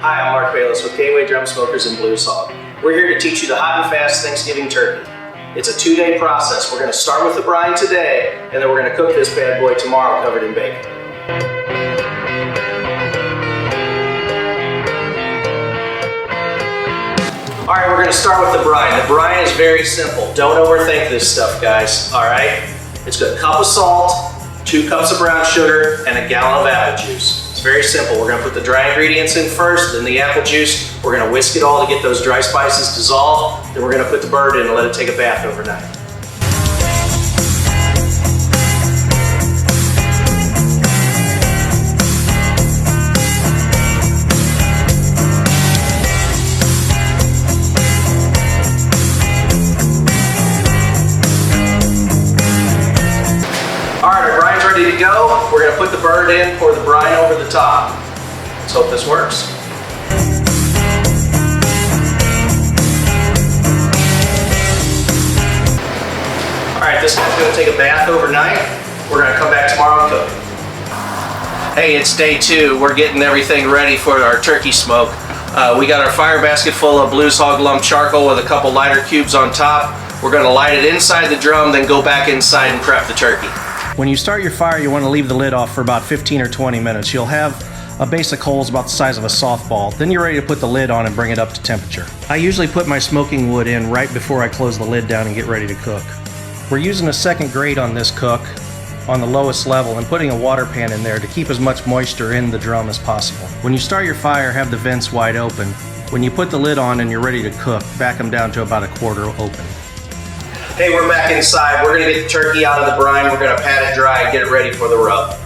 Hi, I'm Mark Bayless with Gateway Drum Smokers and Blues Hog. We're here to teach you the hot and fast Thanksgiving turkey. It's a 2-day process. We're going to start with the brine today, and then we're going to cook this bad boy tomorrow covered in bacon. All right, we're going to start with the brine. The brine is very simple. Don't overthink this stuff, guys. All right? It's got a cup of salt, 2 cups of brown sugar, and a gallon of apple juice. It's very simple. We're going to put the dry ingredients in first, then the apple juice. We're going to whisk it all to get those dry spices dissolved. Then we're going to put the bird in and let it take a bath overnight. Ready to go. We're going to put the bird in, pour the brine over the top. Let's hope this works. Alright, this guy's going to take a bath overnight. We're going to come back tomorrow and cook. Hey, it's day 2. We're getting everything ready for our turkey smoke. We got our fire basket full of Blues Hog lump charcoal with a couple lighter cubes on top. We're going to light it inside the drum, then go back inside and prep the turkey. When you start your fire, you want to leave the lid off for about 15 or 20 minutes. You'll have a base of coals about the size of a softball. Then you're ready to put the lid on and bring it up to temperature. I usually put my smoking wood in right before I close the lid down and get ready to cook. We're using a second grate on this cook on the lowest level and putting a water pan in there to keep as much moisture in the drum as possible. When you start your fire, have the vents wide open. When you put the lid on and you're ready to cook, back them down to about a quarter open. Hey, we're back inside. We're going to get the turkey out of the brine. We're going to pat it dry and get it ready for the rub.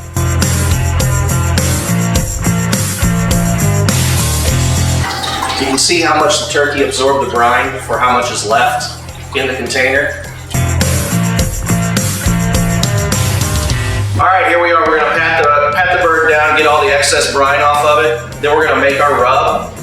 You can see how much the turkey absorbed the brine for how much is left in the container. All right, here we are. We're going to pat the bird down, get all the excess brine off of it. Then we're going to make our rub.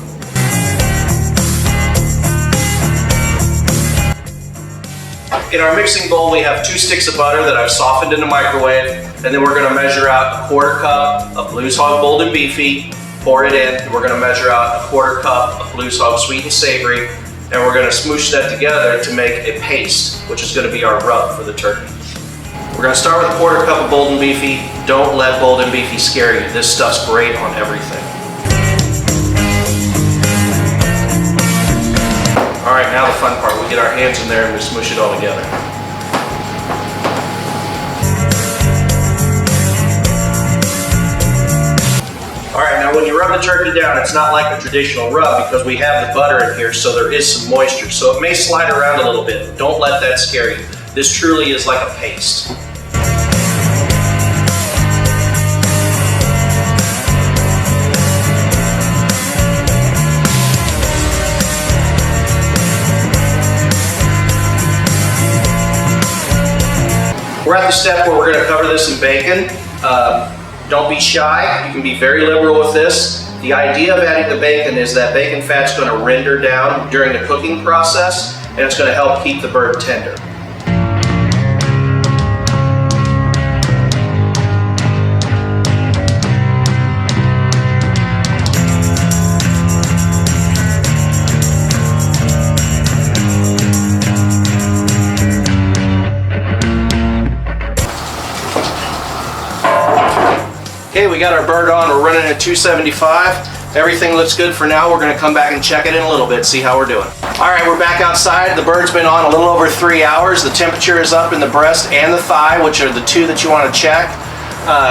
In our mixing bowl, we have 2 sticks of butter that I've softened in the microwave, and then we're going to measure out a 1/4 cup of Blues Hog Bold and Beefy, pour it in, and we're going to measure out a 1/4 cup of Blues Hog Sweet and Savory, and we're going to smoosh that together to make a paste, which is going to be our rub for the turkey. We're going to start with a 1/4 cup of Bold and Beefy. Don't let Bold and Beefy scare you. This stuff's great on everything. All right, now the fun part. We get our hands in there and we smoosh it all together. All right, now when you rub the turkey down, it's not like a traditional rub because we have the butter in here, so there is some moisture. So it may slide around a little bit. Don't let that scare you. This truly is like a paste. We're at the step where we're going to cover this in bacon. Don't be shy. You can be very liberal with this. The idea of adding the bacon is that bacon fat's going to render down during the cooking process, and it's going to help keep the bird tender. Okay, we got our bird on. We're running at 275. Everything looks good for now. We're going to come back and check it in a little bit, see how we're doing. All right, we're back outside. The bird's been on a little over 3 hours. The temperature is up in the breast and the thigh, which are the 2 that you want to check.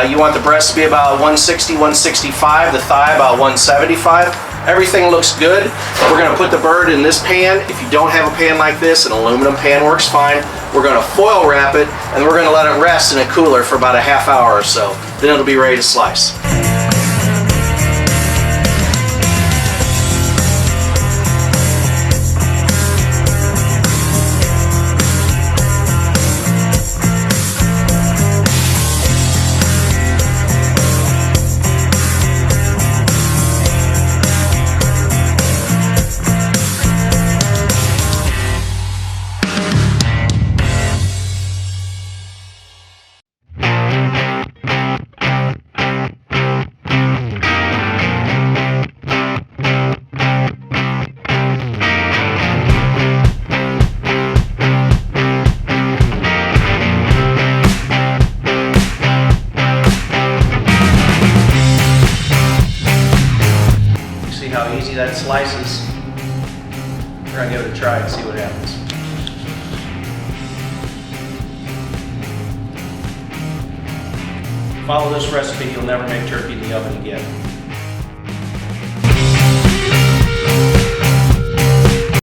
You want the breast to be about 160, 165, the thigh about 175. Everything looks good. We're going to put the bird in this pan. If you don't have a pan like this, an aluminum pan works fine. We're going to foil wrap it, and we're going to let it rest in a cooler for about a half hour or so. Then it'll be ready to slice. that slices. We're gonna give it a try and see what happens. Follow this recipe, you'll never make turkey in the oven again.